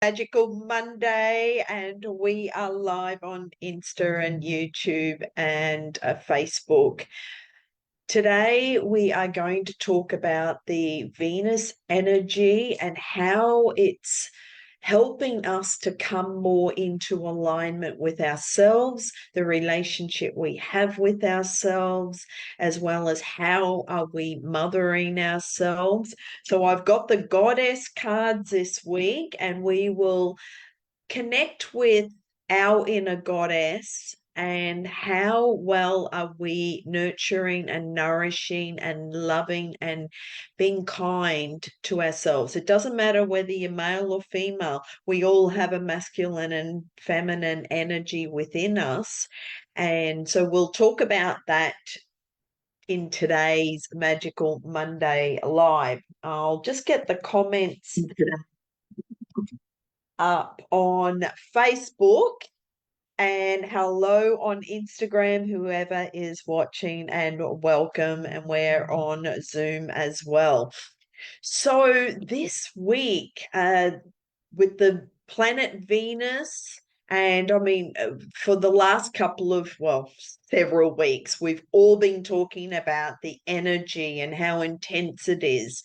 Magical Monday, and we are live on Insta and YouTube and Facebook. Today, we are going to talk about the Venus energy and how it's helping us to come more into alignment with ourselves, the relationship we have with ourselves, as well as how are we mothering ourselves. So I've got the goddess cards this week, and we will connect with our inner goddess and how well are we nurturing and nourishing and loving and being kind to ourselves. It doesn't matter whether you're male or female, we all have a masculine and feminine energy within us. And so we'll talk about that in today's Magical Monday live. I'll just get the comments up on Facebook, and hello on Instagram, whoever is watching, and welcome. And we're on Zoom as well. So this week, with the planet Venus, and I mean, for the last couple of, well, several weeks, we've all been talking about the energy and how intense it is.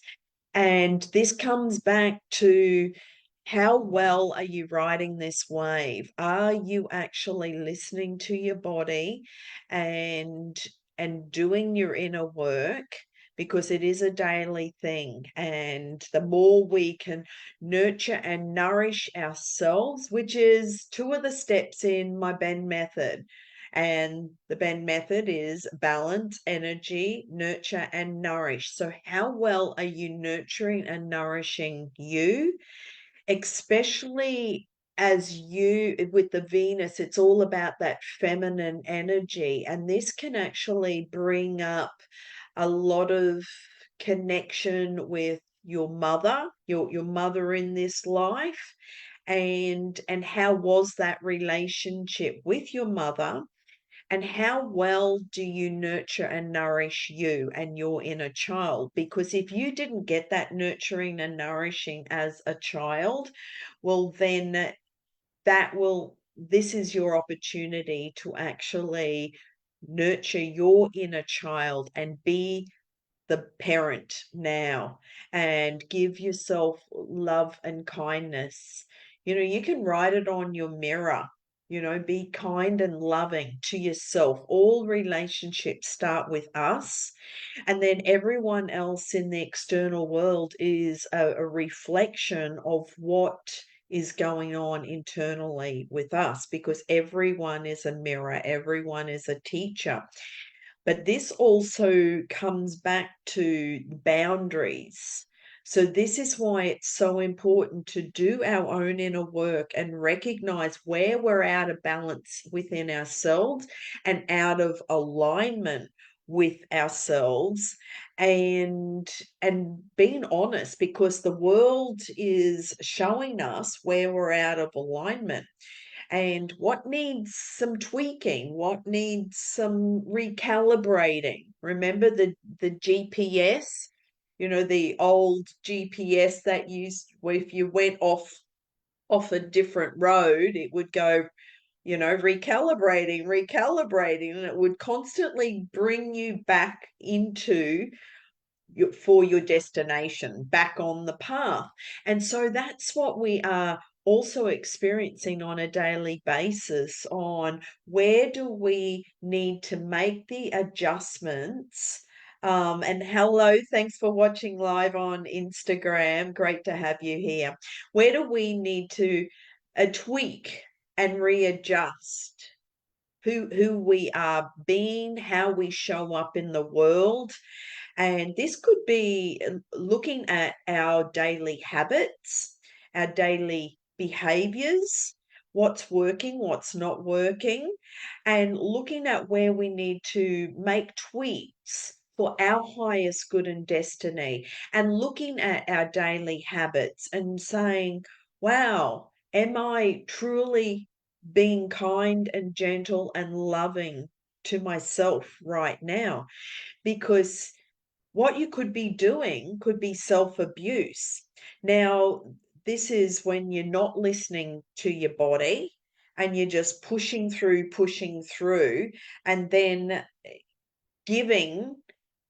And this comes back to how well are you riding this wave? Are you actually listening to your body and doing your inner work? Because it is a daily thing. And the more we can nurture and nourish ourselves, which is two of the steps in my Benn method. And the Benn method is balance, energy, nurture, and nourish. So, how well are you nurturing and nourishing you? Especially as you, with the Venus, it's all about that feminine energy. And this can actually bring up a lot of connection with your mother, your mother in this life. And how was that relationship with your mother? And how well do you nurture and nourish you and your inner child? Because if you didn't get that nurturing and nourishing as a child, well, then this is your opportunity to actually nurture your inner child and be the parent now and give yourself love and kindness. You can write it on your mirror. Be kind and loving to yourself. All relationships start with us, and then everyone else in the external world is a reflection of what is going on internally with us, because everyone is a mirror, everyone is a teacher. But this also comes back to boundaries. So, this is why it's so important to do our own inner work and recognize where we're out of balance within ourselves and out of alignment with ourselves, and being honest, because the world is showing us where we're out of alignment and what needs some tweaking, what needs some recalibrating. Remember the GPS, the old GPS that used, where if you went off a different road, it would go, recalibrating, and it would constantly bring you back into for your destination, back on the path. And so that's what we are also experiencing on a daily basis, on where do we need to make the adjustments. And hello, thanks for watching live on Instagram. Great to have you here. Where do we need to tweak and readjust who we are being, how we show up in the world? And this could be looking at our daily habits, our daily behaviors, what's working, what's not working, and looking at where we need to make tweaks for our highest good and destiny, and looking at our daily habits and saying, wow, am I truly being kind and gentle and loving to myself right now? Because what you could be doing could be self-abuse. Now, this is when you're not listening to your body and you're just pushing through, and then giving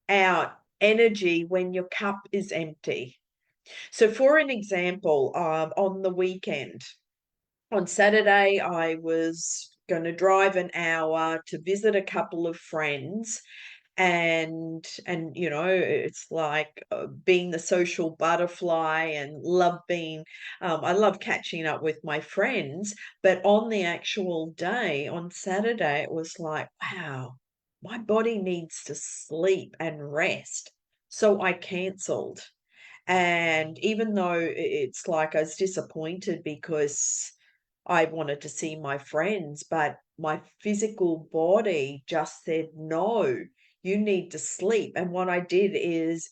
out energy when your cup is empty. So, for an example, on the weekend, on Saturday, I was going to drive an hour to visit a couple of friends, and it's like being the social butterfly, and love being I love catching up with my friends. But on the actual day, on Saturday, it was like, wow, my body needs to sleep and rest. So I cancelled. And even though it's like I was disappointed because I wanted to see my friends, but my physical body just said, no, you need to sleep. And what I did is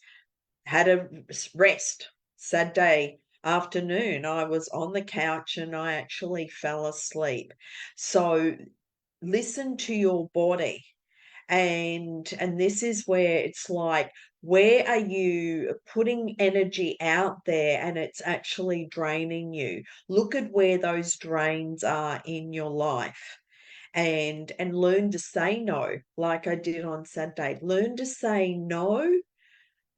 had a rest. Saturday afternoon, I was on the couch and I actually fell asleep. So listen to your body. And this is where it's like, where are you putting energy out there and it's actually draining you? Look at where those drains are in your life, and learn to say no, like I did on Saturday. Learn to say no,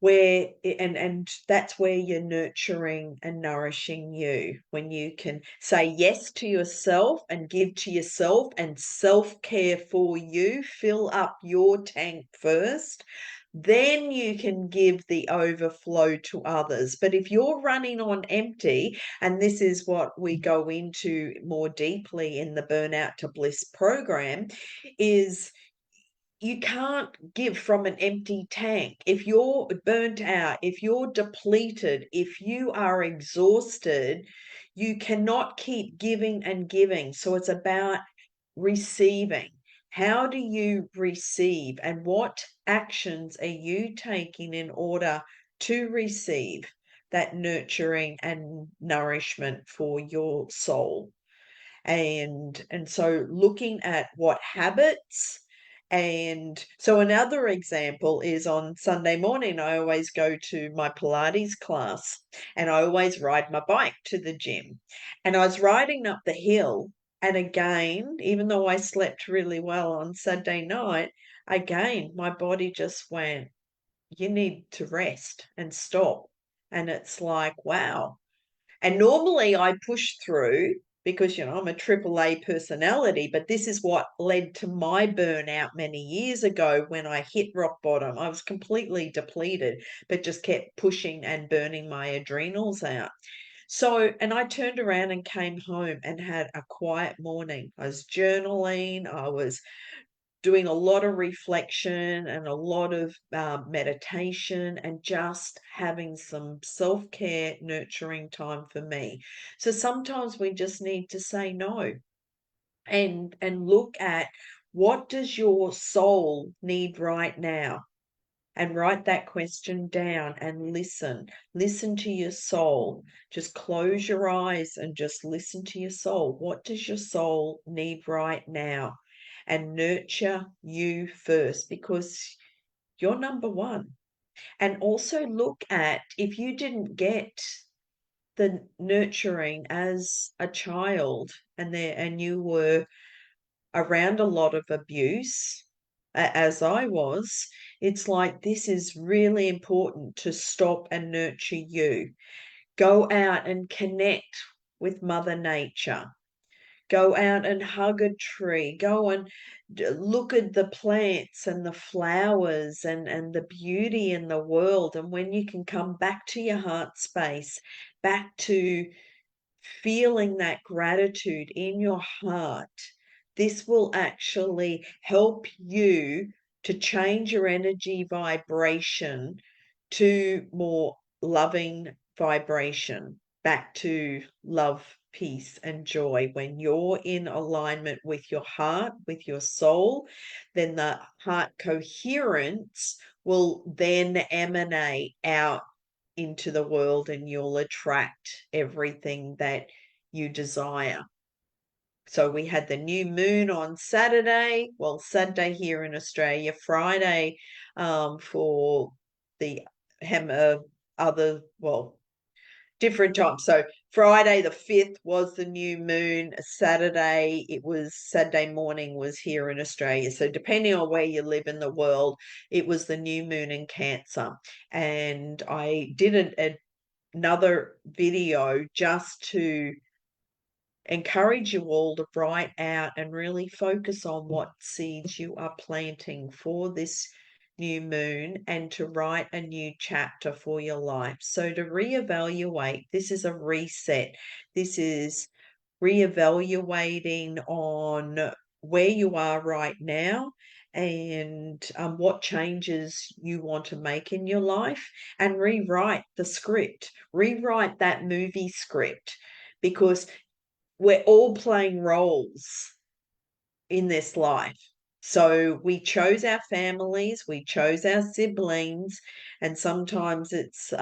where and that's where you're nurturing and nourishing you, when you can say yes to yourself and give to yourself, and self-care for you, fill up your tank first, then you can give the overflow to others. But if you're running on empty, and this is what we go into more deeply in the Burnout to Bliss program, is you can't give from an empty tank. If you're burnt out, if you're depleted, if you are exhausted, you cannot keep giving and giving. So it's about receiving. How do you receive, and what actions are you taking in order to receive that nurturing and nourishment for your soul? And so looking at what habits. And so another example is, on Sunday morning I always go to my Pilates class, and I always ride my bike to the gym. And I was riding up the hill, and again, even though I slept really well on Saturday night, again my body just went, you need to rest and stop. And it's like, wow. And normally I push through because, I'm a triple A personality, but this is what led to my burnout many years ago when I hit rock bottom. I was completely depleted, but just kept pushing and burning my adrenals out. So, and I turned around and came home and had a quiet morning. I was journaling, I was doing a lot of reflection and a lot of meditation, and just having some self-care, nurturing time for me. So sometimes we just need to say no, and look at, what does your soul need right now? And write that question down and listen to your soul. Just close your eyes and just listen to your soul. What does your soul need right now? And nurture you first, because you're number one. And also look at, if you didn't get the nurturing as a child, and you were around a lot of abuse, as I was, it's like, this is really important to stop and nurture you. Go out and connect with Mother Nature. Go out and hug a tree. Go and look at the plants and the flowers, and the beauty in the world. And when you can come back to your heart space, back to feeling that gratitude in your heart, this will actually help you to change your energy vibration to more loving vibration, back to love, peace, and joy. When you're in alignment with your heart, with your soul, then the heart coherence will then emanate out into the world, and you'll attract everything that you desire. So we had the new moon on Saturday. Well, Saturday here in Australia, Friday for the other, well, different times. So Friday the 5th was the new moon. Saturday morning was here in Australia. So depending on where you live in the world, it was the new moon in Cancer. And I did another video just to encourage you all to write out and really focus on what seeds you are planting for this new moon and to write a new chapter for your life. So to reevaluate, this is a reset. This is reevaluating on where you are right now and what changes you want to make in your life, and rewrite the script, rewrite that movie script, because we're all playing roles in this life. So we chose our families, we chose our siblings, and sometimes it's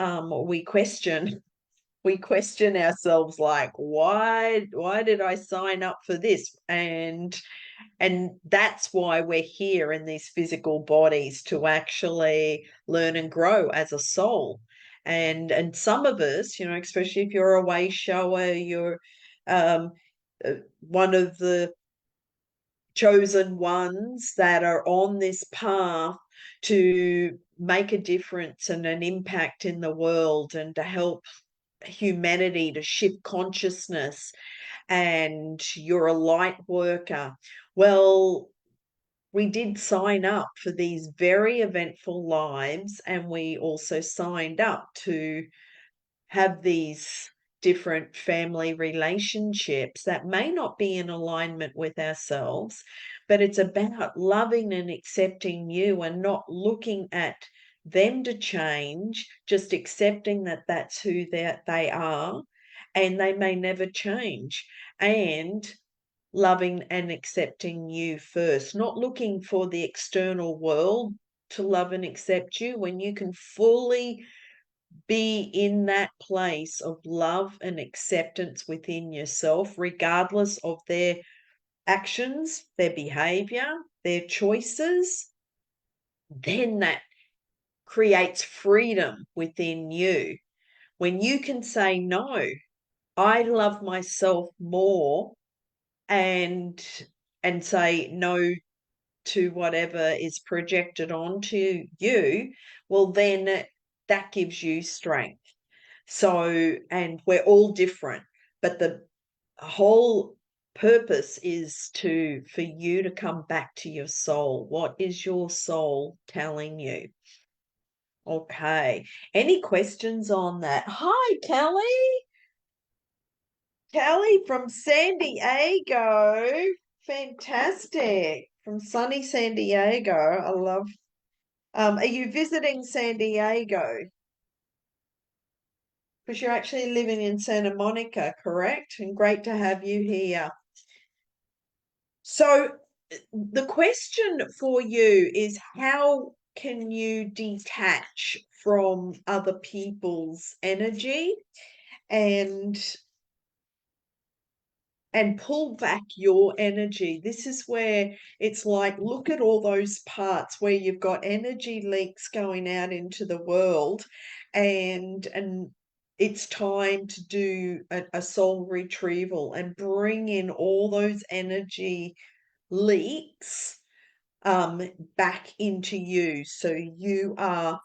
we question ourselves, like, why did I sign up for this? And that's why we're here in these physical bodies, to actually learn and grow as a soul. And some of us, especially if you're a way shower, you're um, one of the chosen ones that are on this path to make a difference and an impact in the world, and to help humanity to shift consciousness, and you're a light worker. Well, we did sign up for these very eventful lives, and we also signed up to have these different family relationships that may not be in alignment with ourselves, but it's about loving and accepting you and not looking at them to change, just accepting that that's who they are, and they may never change. And loving and accepting you first, not looking for the external world to love and accept you, when you can fully be in that place of love and acceptance within yourself, regardless of their actions, their behavior, their choices. Then that creates freedom within you. When you can say, no, I love myself more, and say no to whatever is projected onto you, well, then that gives you strength. So, and we're all different, but the whole purpose is for you to come back to your soul. What is your soul telling you? Okay. Any questions on that? Hi, Kelly. Kelly from San Diego. Fantastic. From sunny San Diego. I love. Are you visiting San Diego? Because you're actually living in Santa Monica, correct? And great to have you here. So the question for you is, how can you detach from other people's energy and pull back your energy? This is where it's like, look at all those parts where you've got energy leaks going out into the world, and it's time to do a soul retrieval and bring in all those energy leaks back into you, so you are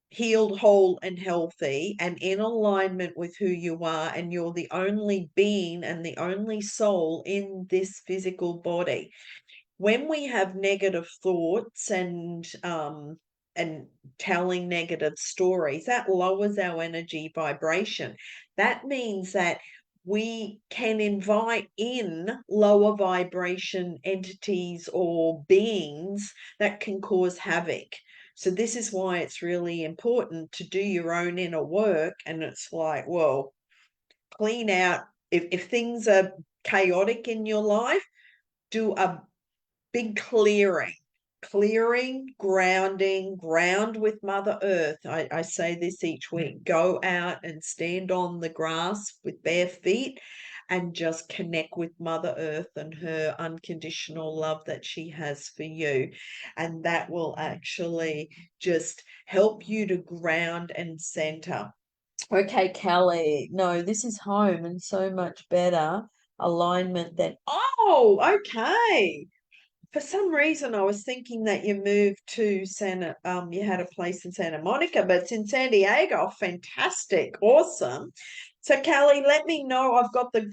healed, whole, and healthy, and in alignment with who you are, and you're the only being and the only soul in this physical body. When we have negative thoughts and telling negative stories, that lowers our energy vibration. That means that we can invite in lower vibration entities or beings that can cause havoc. So this is why it's really important to do your own inner work. And it's like, well, clean out. If things are chaotic in your life, do a big clearing, ground with Mother Earth. I say this each week. Go out and stand on the grass with bare feet and just connect with Mother Earth and her unconditional love that she has for you. And that will actually just help you to ground and center. Okay, Kelly. No, this is home and so much better alignment than. Oh, okay. For some reason, I was thinking that you moved to you had a place in Santa Monica, but it's in San Diego. Fantastic. Awesome. So, Kelly, let me know. I've got the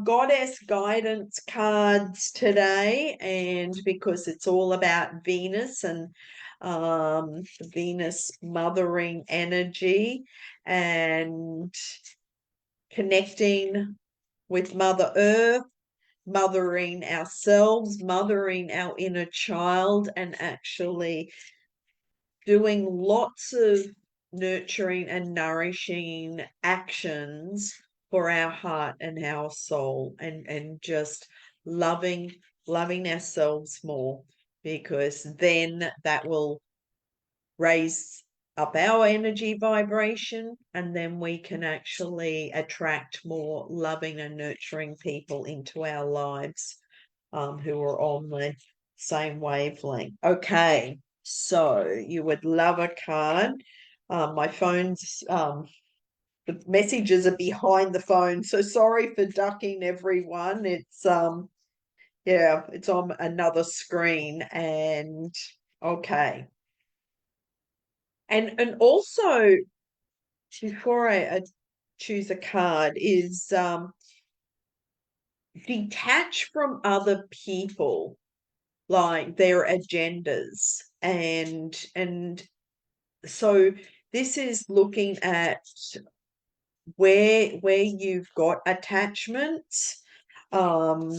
Goddess Guidance cards today, and because it's all about Venus and Venus mothering energy and connecting with Mother Earth, mothering ourselves, mothering our inner child, and actually doing lots of nurturing and nourishing actions for our heart and our soul, and just loving ourselves more, because then that will raise up our energy vibration, and then we can actually attract more loving and nurturing people into our lives, who are on the same wavelength. Okay, so you would love a card. My phone's the messages are behind the phone, so sorry for ducking everyone. It's yeah, it's on another screen. And okay. And also, before I choose a card, is detach from other people, like their agendas. And so this is looking at where you've got attachments um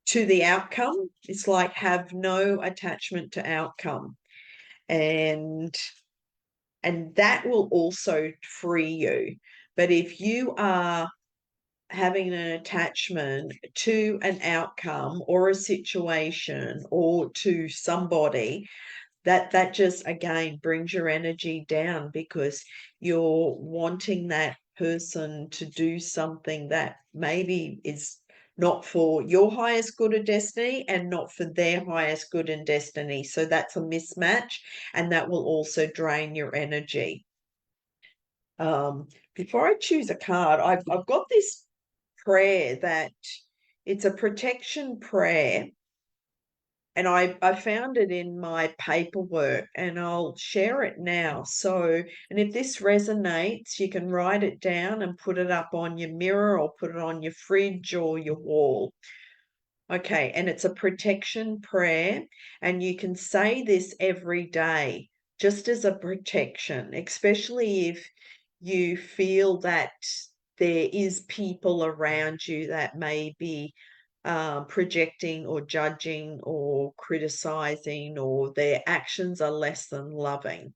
to the outcome. It's like have no attachment to outcome, and that will also free you. But if you are having an attachment to an outcome or a situation or to somebody, that just again brings your energy down, because you're wanting that person to do something that maybe is not for your highest good and destiny and not for their highest good and destiny. So that's a mismatch, and that will also drain your energy. Before I choose a card, I've got this prayer that it's a protection prayer, and I found it in my paperwork, and I'll share it now. So, and if this resonates, you can write it down and put it up on your mirror or put it on your fridge or your wall. Okay, and it's a protection prayer, and you can say this every day just as a protection, especially if you feel that there is people around you that may be projecting or judging or criticizing, or their actions are less than loving.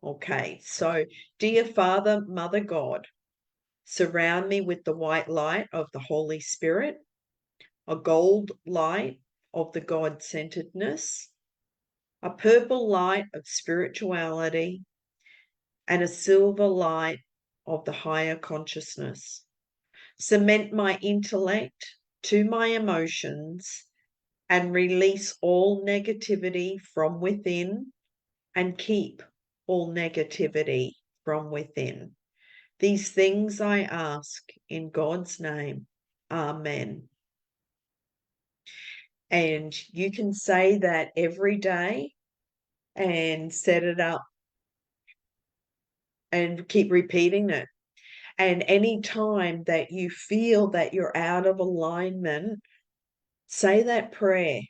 Okay, so dear Father, Mother God, surround me with the white light of the Holy Spirit, a gold light of the God-centeredness, a purple light of spirituality, and a silver light of the higher consciousness. Cement my intellect to my emotions and release all negativity from within, and keep all negativity from within. These things I ask in God's name. Amen. And you can say that every day and set it up and keep repeating it. And any time that you feel that you're out of alignment, say that prayer.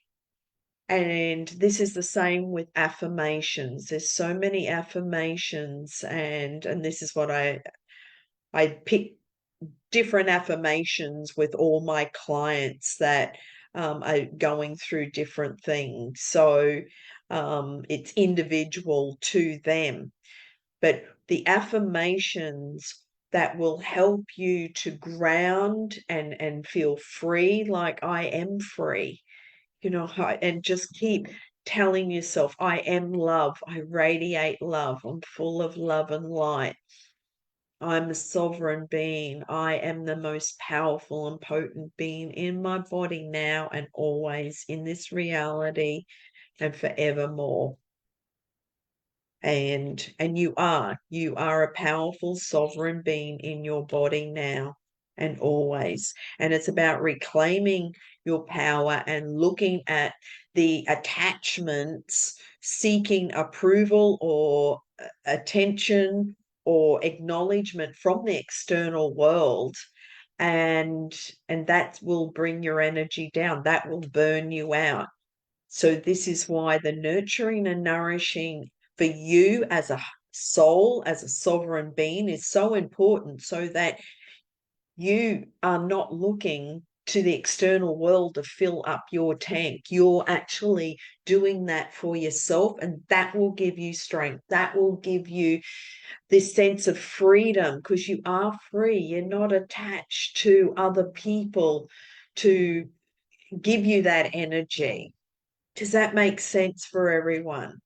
And this is the same with affirmations. There's so many affirmations, and this is what I pick different affirmations with all my clients that are going through different things. So it's individual to them. But the affirmations that will help you to ground and feel free, like I am free, and just keep telling yourself, I am love, I radiate love, I'm full of love and light. I'm a sovereign being. I am the most powerful and potent being in my body now and always, in this reality and forevermore. And you are a powerful sovereign being in your body now and always. And it's about reclaiming your power and looking at the attachments, seeking approval or attention or acknowledgement from the external world, and that will bring your energy down. That will burn you out. So this is why the nurturing and nourishing for you as a soul, as a sovereign being, is so important, so that you are not looking to the external world to fill up your tank. You're actually doing that for yourself, and that will give you strength. That will give you this sense of freedom, because you are free. You're not attached to other people to give you that energy. Does that make sense for everyone?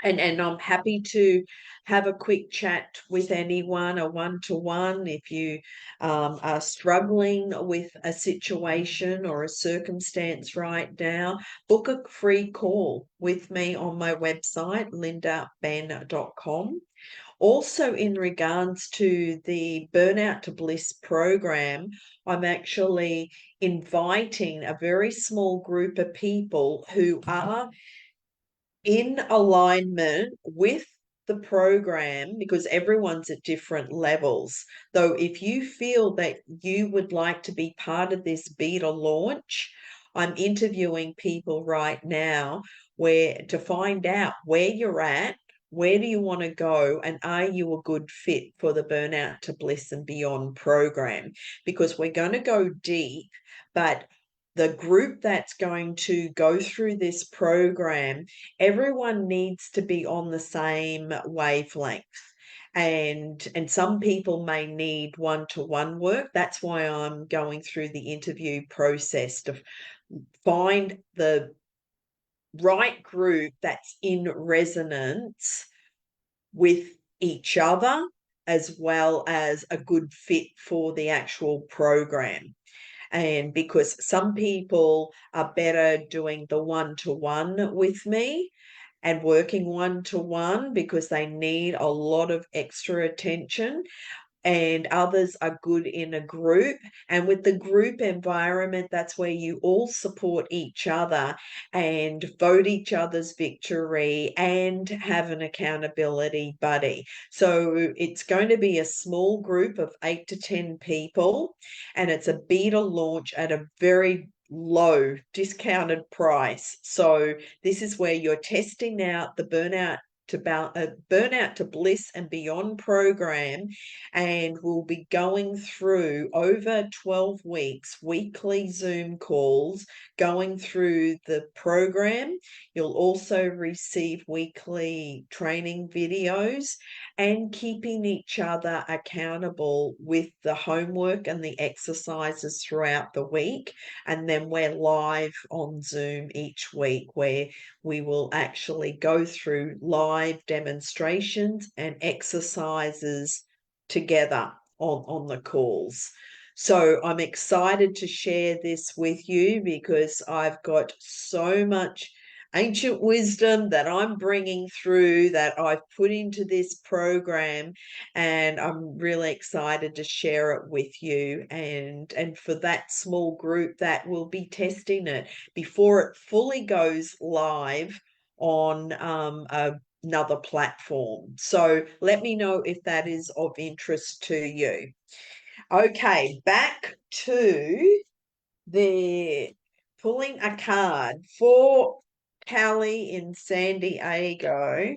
And I'm happy to have a quick chat with anyone, a one-to-one, if you are struggling with a situation or a circumstance right now. Book a free call with me on my website, lindabenn.com. Also, in regards to the Burnout to Bliss program, I'm actually inviting a very small group of people who are in alignment with the program, because everyone's at different levels. Though, if you feel that you would like to be part of this beta launch, I'm interviewing people right now where to find out where you're at, where do you want to go, and are you a good fit for the Burnout to Bliss and Beyond program? Because we're going to go deep, but the group that's going to go through this program, everyone needs to be on the same wavelength. And some people may need one-to-one work. That's why I'm going through the interview process to find the right group that's in resonance with each other, as well as a good fit for the actual program. And because some people are better doing the one-to-one with me and working one-to-one because they need a lot of extra attention, and others are good in a group. And with the group environment, that's where you all support each other and vote each other's victory and have an accountability buddy. So it's going to be a small group of 8 to 10 people, and it's a beta launch at a very low discounted price. So this is where you're testing out the Burnout to Bliss and Beyond program, and we'll be going through over 12 weeks, weekly Zoom calls, going through the program. You'll also receive weekly training videos and keeping each other accountable with the homework and the exercises throughout the week. And then we're live on Zoom each week, where we will actually go through live demonstrations and exercises together on the calls. So I'm excited to share this with you, because I've got so much ancient wisdom that I'm bringing through, that I've put into this program, and I'm really excited to share it with you, and for that small group that will be testing it before it fully goes live on another platform. So let me know if that is of interest to you. Okay, back to the pulling a card for Callie in San Diego.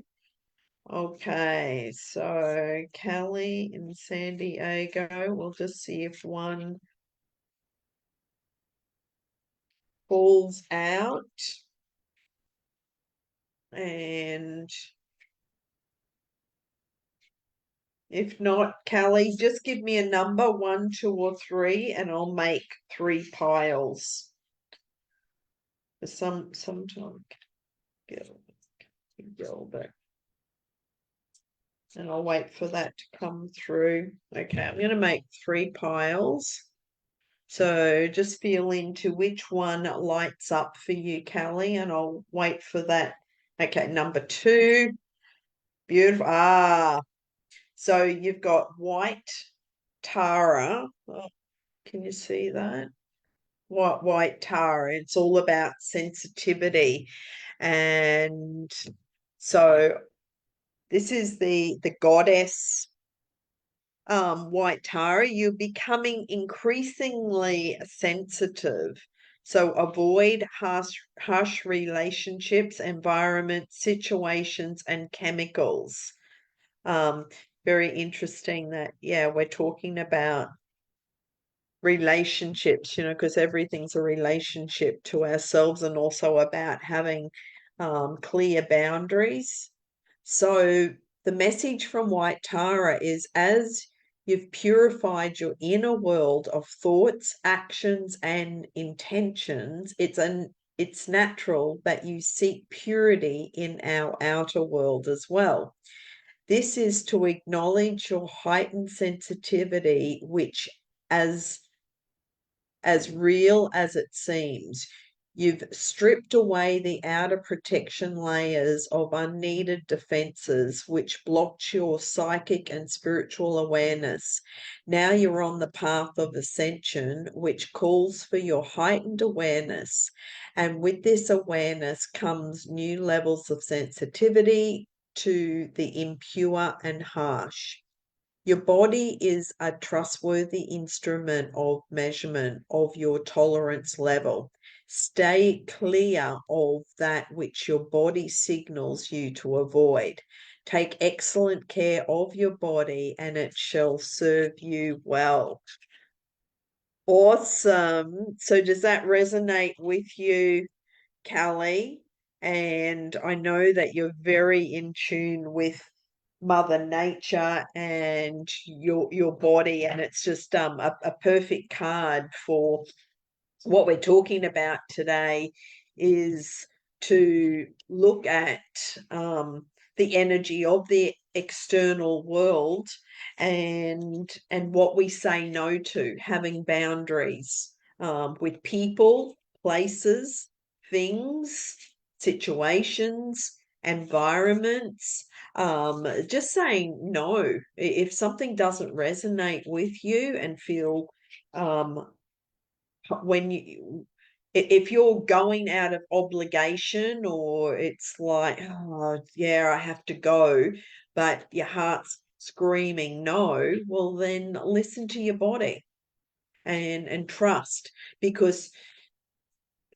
Okay, so Callie in San Diego, we'll just see if one falls out. And if not, Callie, just give me a number, 1, 2, or 3, and I'll make 3 piles. Sometime Gilbert. And I'll wait for that to come through. Okay, I'm going to make 3 piles. So just feel into which one lights up for you, Callie, and I'll wait for that. Okay, number 2, Beautiful. So you've got white Tara. Oh, can you see that? White Tara. It's all about sensitivity. And so this is the goddess white Tara. You're becoming increasingly sensitive. So avoid harsh relationships, environments, situations, and chemicals. Um, Very interesting that, yeah, we're talking about relationships, because everything's a relationship to ourselves and also about having clear boundaries. So the message from White Tara is as you've purified your inner world of thoughts, actions, and intentions, it's natural that you seek purity in our outer world as well. This is to acknowledge your heightened sensitivity, which as as real as it seems. You've stripped away the outer protection layers of unneeded defenses which blocked your psychic and spiritual awareness. Now you're on the path of ascension, which calls for your heightened awareness. And with this awareness comes new levels of sensitivity to the impure and harsh. Your body is a trustworthy instrument of measurement of your tolerance level. Stay clear of that which your body signals you to avoid. Take excellent care of your body and it shall serve you well. Awesome. So, does that resonate with you, Callie? And I know that you're very in tune with Mother Nature and your body, and it's just a perfect card for what we're talking about today is to look at the energy of the external world and what we say no to, having boundaries with people, places, things, situations, environments. Just saying no if something doesn't resonate with you and feel um, when you if you're going out of obligation or it's like, oh yeah, I have to go, but your heart's screaming no, well then listen to your body and trust, because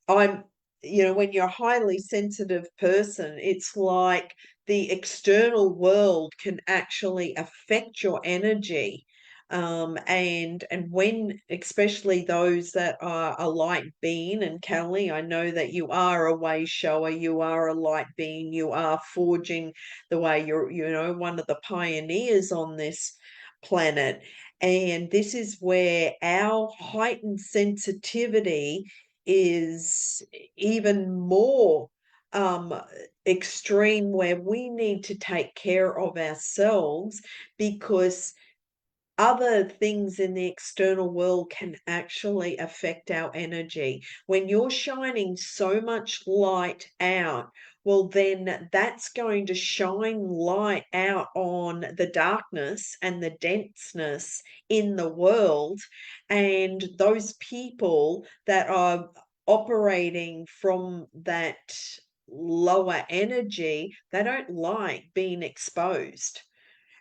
I'm, when you're a highly sensitive person, it's like the external world can actually affect your energy. And when, especially those that are a light being, and Kelly, I know that you are a way shower, you are a light being, you are forging the way, you're, one of the pioneers on this planet. And this is where our heightened sensitivity is even more um, extreme, where we need to take care of ourselves, because other things in the external world can actually affect our energy. When you're shining so much light out, well, then that's going to shine light out on the darkness and the denseness in the world. And those people that are operating from that lower energy, they don't like being exposed.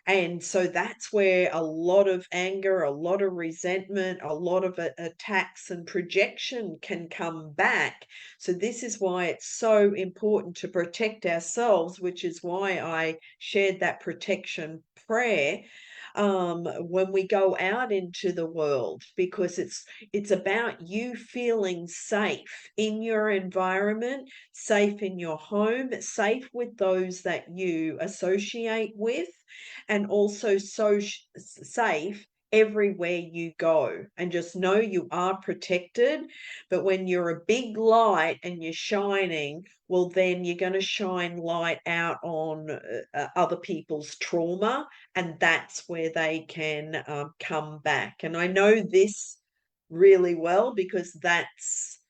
And so that's where a lot of anger, a lot of resentment, a lot of attacks and projection can come back. So, this is why it's so important to protect ourselves, which is why I shared that protection prayer when we go out into the world, because it's about you feeling safe in your environment, safe in your home, safe with those that you associate with, and also so safe everywhere you go, and just know you are protected. But when you're a big light and you're shining, well then you're going to shine light out on other people's trauma, and that's where they can come back. And I know this really well because that's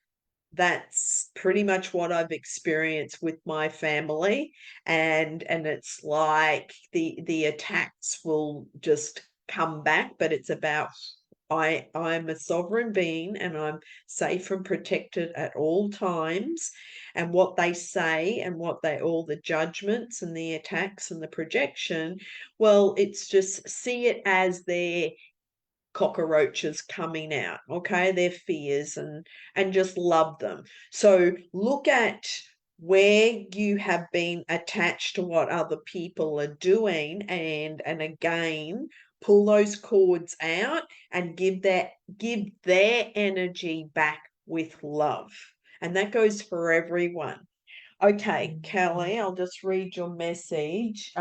pretty much what I've experienced with my family, and it's like the attacks will just come back, but it's about I'm a sovereign being and I'm safe and protected at all times. And what they say and what they all the judgments and the attacks and the projection, well, it's just see it as their cockroaches coming out, okay, their fears, and just love them. So look at where you have been attached to what other people are doing, and again pull those cords out and give their energy back with love. And that goes for everyone. Okay, Kelly, I'll just read your message.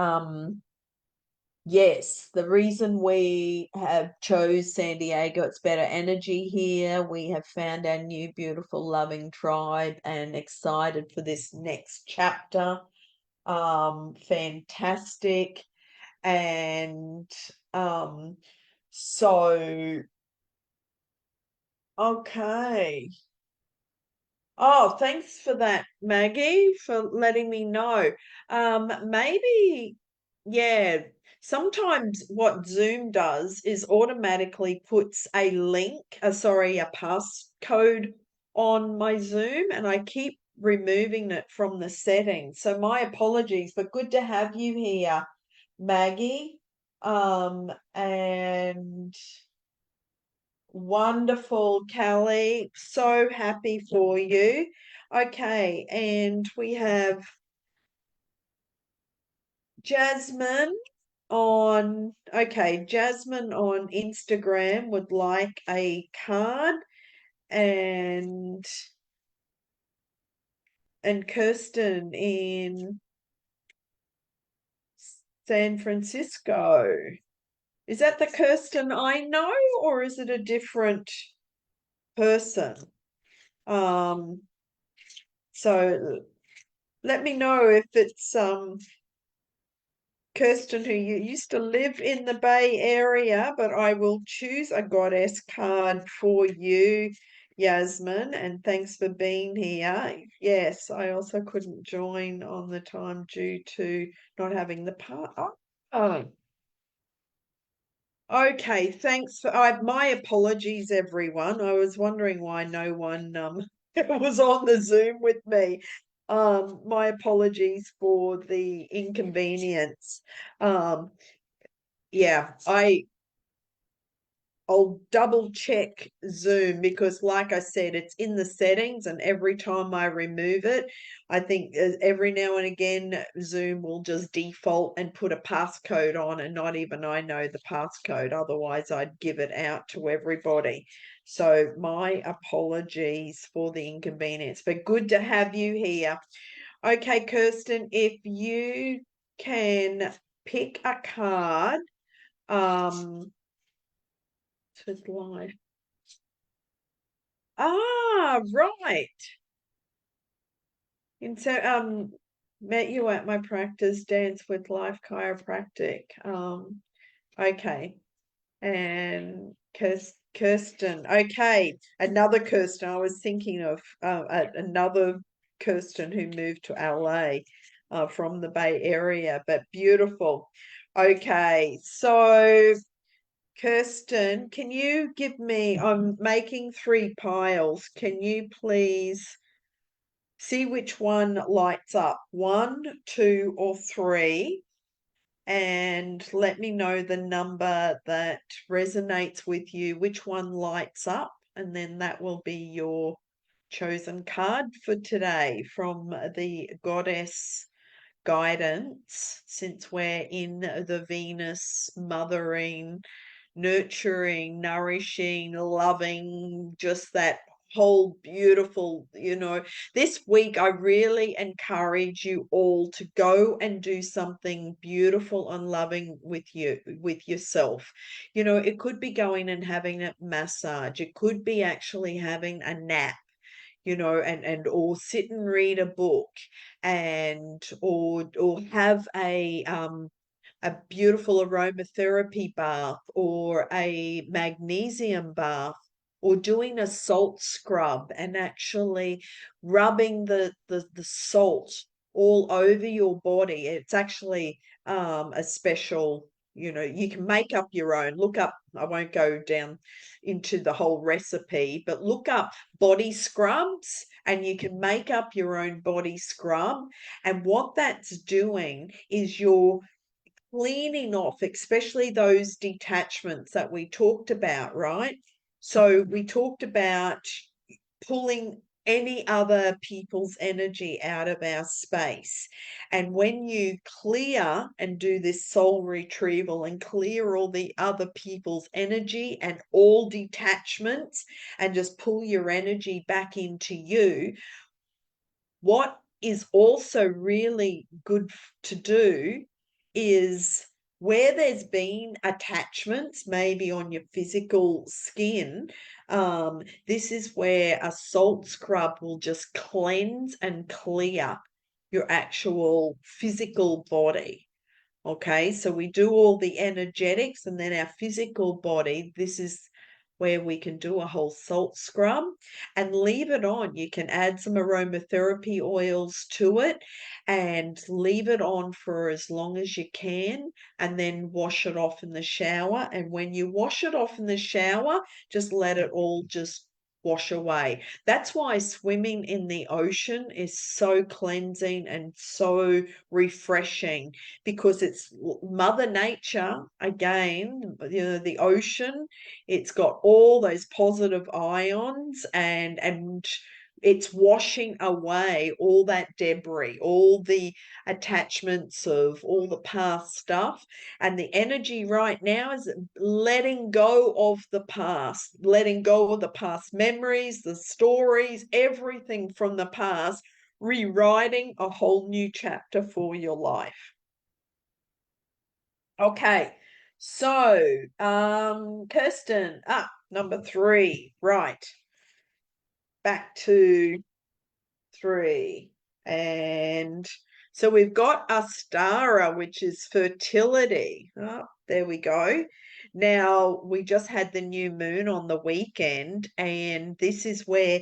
Yes, the reason we have chose San Diego, it's better energy here. We have found our new beautiful loving tribe and excited for this next chapter. Fantastic. And so okay. Oh, thanks for that, Maggie, for letting me know. Maybe, yeah, sometimes what Zoom does is automatically puts a link, sorry, a passcode on my Zoom, and I keep removing it from the settings. So my apologies, but good to have you here, Maggie. And wonderful, Kelly. So happy for you. Okay, and we have Jasmine Jasmine on Instagram would like a card, and Kirsten in San Francisco. Is that the Kirsten I know, or is it a different person? So let me know if it's Kirsten, who you used to live in the Bay Area, but I will choose a goddess card for you, Yasmin, and thanks for being here. Yes, I also couldn't join on the time due to not having the part. Oh, okay, thanks for my apologies, everyone. I was wondering why no one was on the Zoom with me. My apologies for the inconvenience. Um, yeah, I'll double check Zoom because, like I said, it's in the settings, and every time I remove it, I think every now and again, Zoom will just default and put a passcode on, and not even I know the passcode. Otherwise, I'd give it out to everybody. So, my apologies for the inconvenience, but good to have you here. Okay, Kirsten, if you can pick a card, with life. Ah, right. And so met you at my practice Dance with Life chiropractic. Okay. And Kirsten. Okay. Another Kirsten. I was thinking of another Kirsten who moved to LA from the Bay Area, but beautiful. Okay. So Kirsten, can you give me, I'm making 3 piles. Can you please see which one lights up? 1, 2, or 3? And let me know the number that resonates with you, which one lights up, and then that will be your chosen card for today from the Goddess Guidance, since we're in the Venus mothering, nurturing, nourishing, loving, just that whole beautiful, this week I really encourage you all to go and do something beautiful and loving with yourself. It could be going and having a massage. It could be actually having a nap, and or sit and read a book, and or have a beautiful aromatherapy bath or a magnesium bath, or doing a salt scrub and actually rubbing the salt all over your body. It's actually a special, you can make up your own. Look up, I won't go down into the whole recipe, but look up body scrubs and you can make up your own body scrub. And what that's doing is you're cleaning off, especially those detachments that we talked about, right? So we talked about pulling any other people's energy out of our space. And when you clear and do this soul retrieval and clear all the other people's energy and all detachments and just pull your energy back into you, what is also really good to do is where there's been attachments, maybe on your physical skin, this is where a salt scrub will just cleanse and clear your actual physical body. Okay, so we do all the energetics and then our physical body. This is where we can do a whole salt scrub and leave it on. You can add some aromatherapy oils to it and leave it on for as long as you can and then wash it off in the shower. And when you wash it off in the shower, just let it all just wash away. That's why swimming in the ocean is so cleansing and so refreshing, because it's Mother Nature again, the ocean. It's got all those positive ions and it's washing away all that debris, all the attachments of all the past stuff. And the energy right now is letting go of the past, letting go of the past memories, the stories, everything from the past, rewriting a whole new chapter for your life. Okay, so Kirsten, number 3, right. Back to 3. And so we've got Astara, which is fertility. Oh, there we go. Now, we just had the new moon on the weekend, and this is where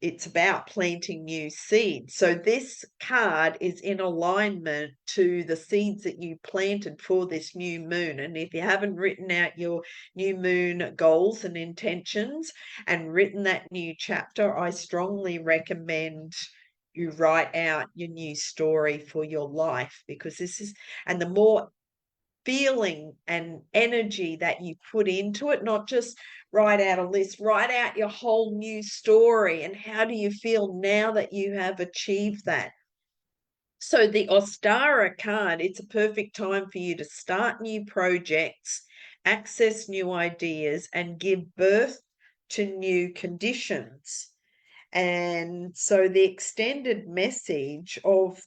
it's about planting new seeds. So this card is in alignment to the seeds that you planted for this new moon. And if you haven't written out your new moon goals and intentions and written that new chapter, I strongly recommend you write out your new story for your life, because this is, and the more feeling and energy that you put into it, not just write out a list, write out your whole new story and how do you feel now that you have achieved that. So the Ostara card, it's a perfect time for you to start new projects, access new ideas, and give birth to new conditions. And so the extended message of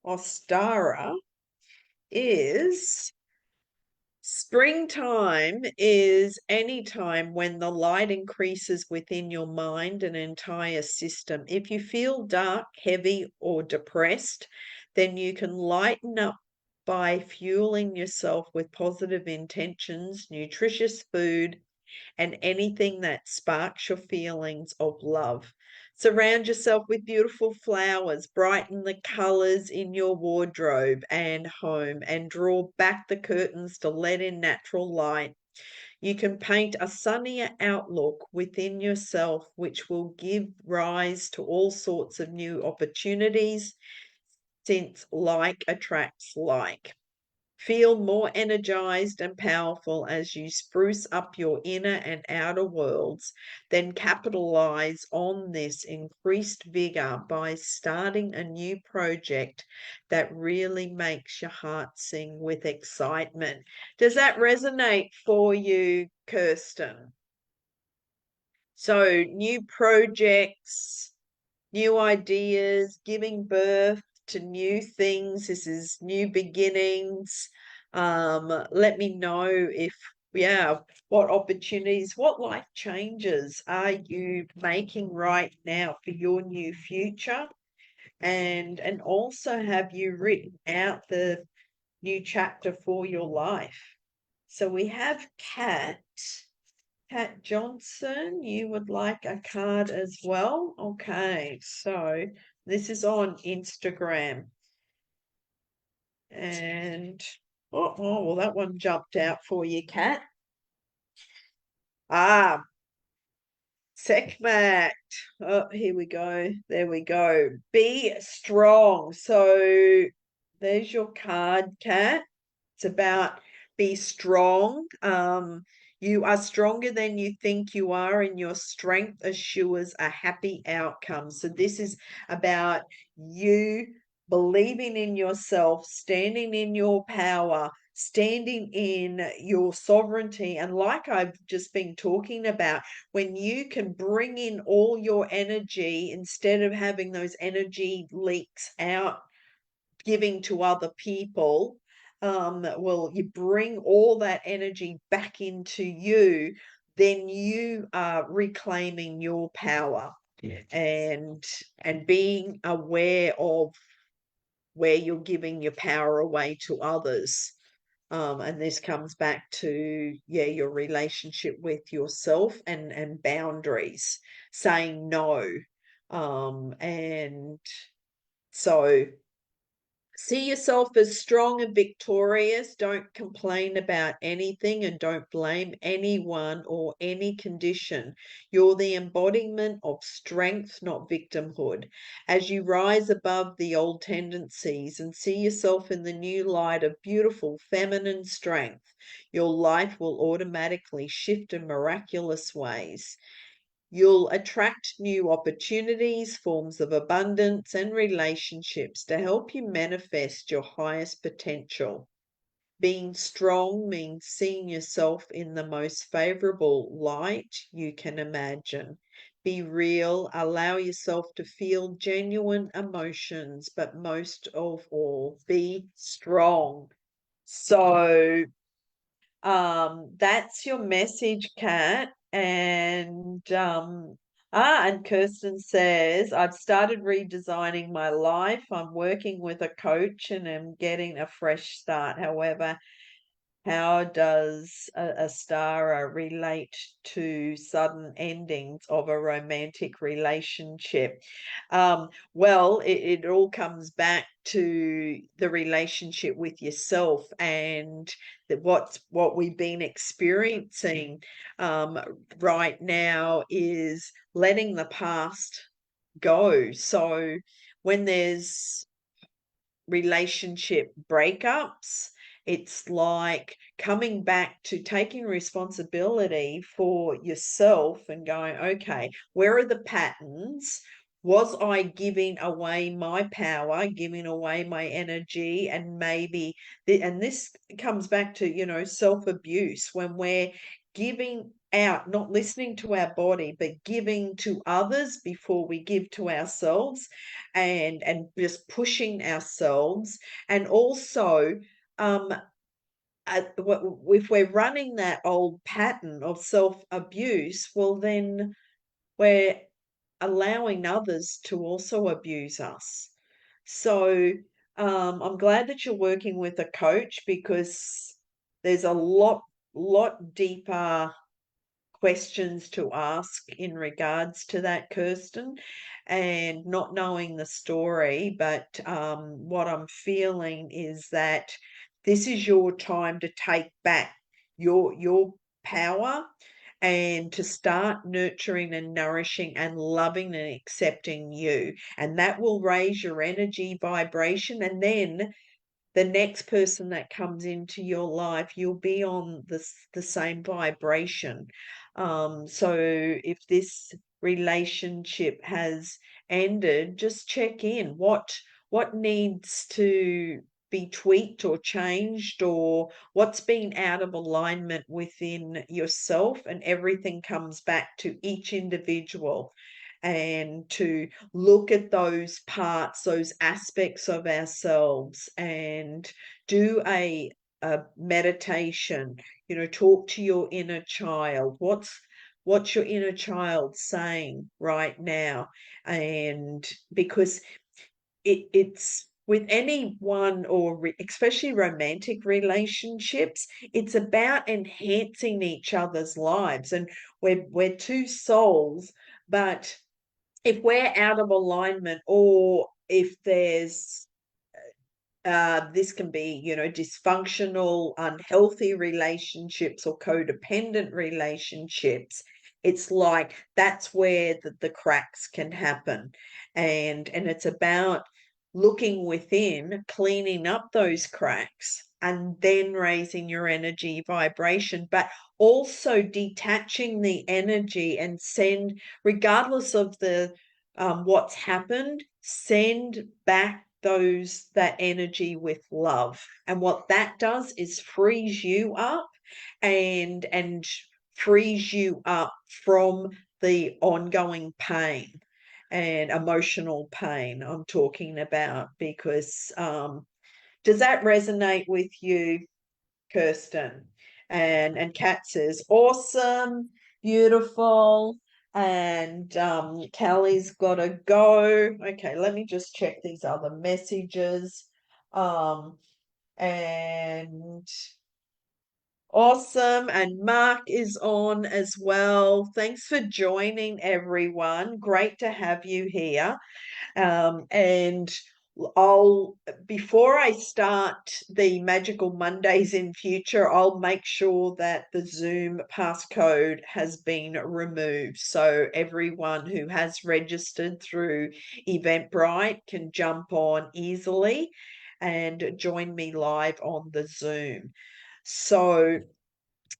Ostara is springtime is any time when the light increases within your mind and entire system. If you feel dark, heavy, or depressed, then you can lighten up by fueling yourself with positive intentions, nutritious food, and anything that sparks your feelings of love. Surround yourself with beautiful flowers, brighten the colors in your wardrobe and home, and draw back the curtains to let in natural light. You can paint a sunnier outlook within yourself, which will give rise to all sorts of new opportunities, since like attracts like. Feel more energized and powerful as you spruce up your inner and outer worlds. Then capitalize on this increased vigor by starting a new project that really makes your heart sing with excitement. Does that resonate for you, Kirsten? So, new projects, new ideas, giving birth to new things. This is new beginnings. Let me know if, what opportunities, what life changes are you making right now for your new future? And also, have you written out the new chapter for your life? So we have Kat. Kat Johnson, you would like a card as well? Okay, so this is on Instagram. And well, that one jumped out for you, Kat. Ah, Sekhmat. Oh, here we go. There we go. Be strong. So there's your card, Kat. It's about be strong. You are stronger than you think you are, and your strength assures a happy outcome. So this is about you believing in yourself, standing in your power, standing in your sovereignty. And like I've just been talking about, when you can bring in all your energy instead of having those energy leaks out giving to other people, well, you bring all that energy back into you, then you are reclaiming your power. Yeah. And being aware of where you're giving your power away to others. And this comes back to, yeah, your relationship with yourself and boundaries, saying no. And so see yourself as strong and victorious. Don't complain about anything and don't blame anyone or any condition. You're the embodiment of strength, not victimhood. As you rise above the old tendencies and see yourself in the new light of beautiful feminine strength, your life will automatically shift in miraculous ways. You'll attract new opportunities, forms of abundance, and relationships to help you manifest your highest potential. Being strong means seeing yourself in the most favorable light you can imagine. Be real, allow yourself to feel genuine emotions, but most of all, be strong. So, that's your message, Kat. And Kirsten says, I've started redesigning my life. I'm working with a coach and am getting a fresh start. However, how does a star relate to sudden endings of a romantic relationship? Well, it all comes back to the relationship with yourself, and what we've been experiencing right now is letting the past go. So when there's relationship breakups, it's like coming back to taking responsibility for yourself and going, okay, where are the patterns? Was I giving away my power, giving away my energy? And maybe, and this comes back to, self abuse when we're giving out, not listening to our body, but giving to others before we give to ourselves, and just pushing ourselves. And also, if we're running that old pattern of self-abuse, well, then we're allowing others to also abuse us. So I'm glad that you're working with a coach, because there's a lot deeper questions to ask in regards to that, Kirsten, and not knowing the story. But what I'm feeling is that this is your time to take back your power and to start nurturing and nourishing and loving and accepting you. And that will raise your energy vibration. And then the next person that comes into your life, you'll be on the same vibration. So if this relationship has ended, just check in. What needs to be tweaked or changed, or what's been out of alignment within yourself, and everything comes back to each individual. And to look at those parts, those aspects of ourselves, and do a meditation, talk to your inner child. What's your inner child saying right now? And because it's with anyone or especially romantic relationships, it's about enhancing each other's lives. And we're two souls, but if we're out of alignment, or if there's this can be, dysfunctional, unhealthy relationships or codependent relationships. It's like that's where the cracks can happen. And it's about looking within, cleaning up those cracks, and then raising your energy vibration, but also detaching the energy and send, regardless of the what's happened, send back that energy with love. And what that does is frees you up, and frees you up from the ongoing pain and emotional pain I'm talking about. Because does that resonate with you, Kirsten? And Kat says, awesome, beautiful. And Callie's got to go. Okay, let me just check these other messages. And awesome. And Mark is on as well. Thanks for joining, everyone. Great to have you here. And I'll, before I start the Magical Mondays in future, I'll make sure that the Zoom passcode has been removed. So everyone who has registered through Eventbrite can jump on easily and join me live on the Zoom. So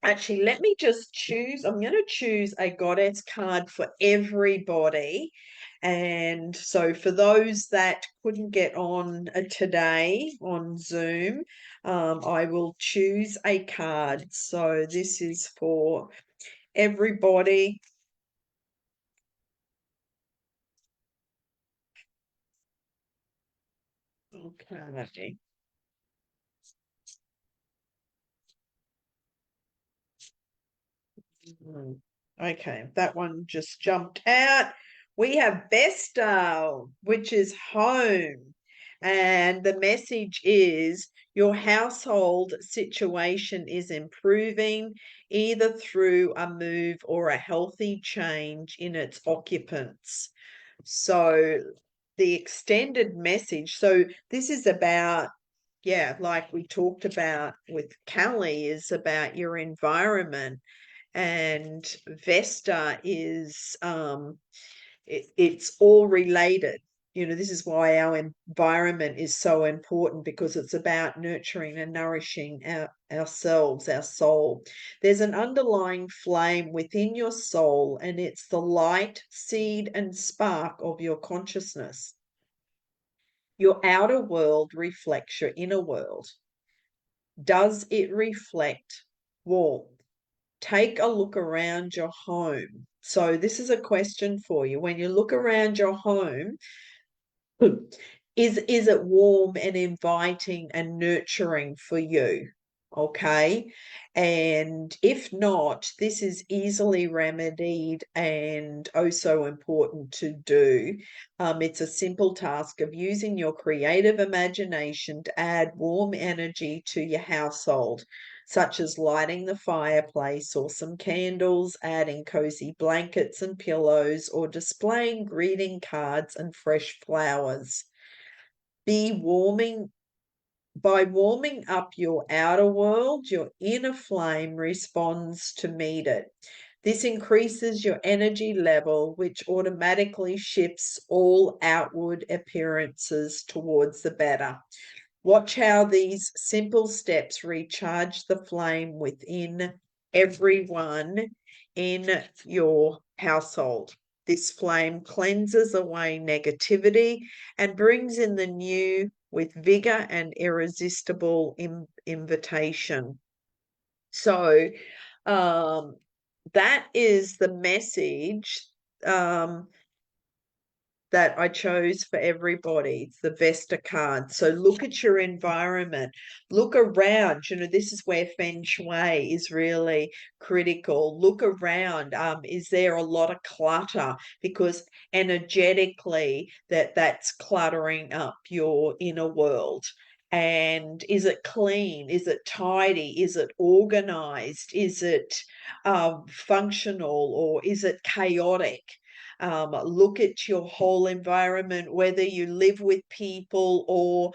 actually, let me just choose. I'm going to choose a goddess card for everybody. And so for those that couldn't get on today on Zoom, I will choose a card. So this is for everybody. Okay. Okay, that one just jumped out. We have Vesta, which is home. And the message is your household situation is improving either through a move or a healthy change in its occupants. So the extended message, so this is about, yeah, like we talked about with Callie, is about your environment. And Vesta is it's all related. This is why our environment is so important, because it's about nurturing and nourishing ourselves, our soul. There's an underlying flame within your soul, and it's the light, seed, and spark of your consciousness. Your outer world reflects your inner world. Does it reflect warmth? Take a look around your home. So this is a question for you. When you look around your home, is it warm and inviting and nurturing for you? Okay. And if not, this is easily remedied and oh so important to do. It's a simple task of using your creative imagination to add warm energy to your household, such as lighting the fireplace or some candles, adding cozy blankets and pillows, or displaying greeting cards and fresh flowers. Be warming By warming up your outer world, your inner flame responds to meet it. This increases your energy level, which automatically shifts all outward appearances towards the better. Watch how these simple steps recharge the flame within everyone in your household. This flame cleanses away negativity and brings in the new with vigor and irresistible invitation. So that is the message. that I chose for everybody. It's the Vesta card. So look at your environment, look around. This is where Feng Shui is really critical. Look around. Is there a lot of clutter? Because energetically, that's cluttering up your inner world. And is it clean? Is it tidy? Is it organized? Is it functional, or is it chaotic? Look at your whole environment, whether you live with people or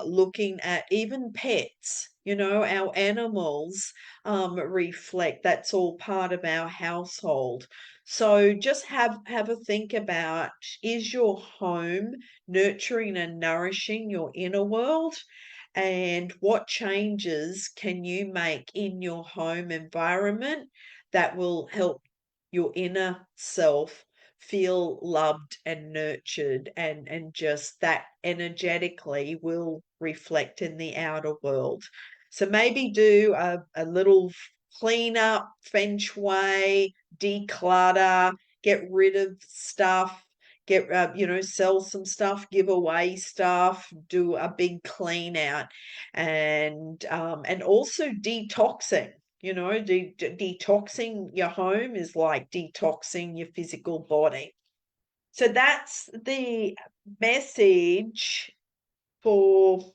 looking at even pets. Our animals reflect, that's all part of our household. So just have a think about, is your home nurturing and nourishing your inner world? And what changes can you make in your home environment that will help your inner self feel loved and nurtured, and just that energetically will reflect in the outer world. So maybe do a little clean up, feng shui, declutter, get rid of stuff, get sell some stuff, give away stuff, do a big clean out, and also detoxing. Detoxing your home is like detoxing your physical body. So that's the message for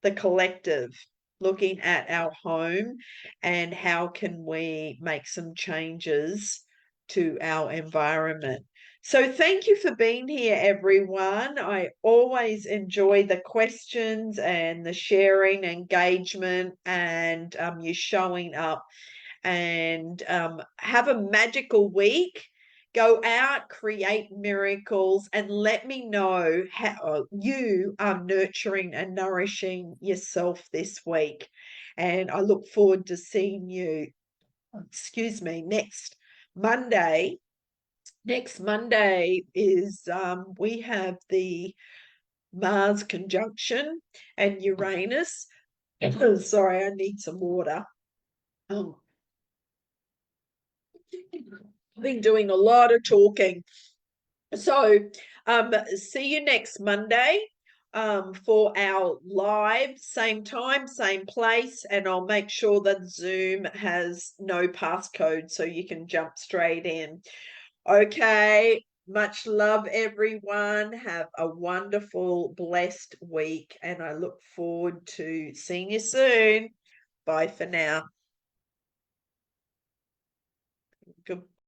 the collective, looking at our home and how can we make some changes to our environment. So thank you for being here, everyone. I always enjoy the questions and the sharing, engagement, and you showing up. And have a magical week. Go out, create miracles, and let me know how you are nurturing and nourishing yourself this week. And I look forward to seeing you, next Monday. Next Monday is we have the Mars conjunction and Uranus. Sorry, I need some water. Oh, I've been doing a lot of talking. So, see you next Monday for our live, same time, same place, and I'll make sure that Zoom has no passcode so you can jump straight in. Okay, much love, everyone. Have a wonderful, blessed week, and I look forward to seeing you soon. Bye for now.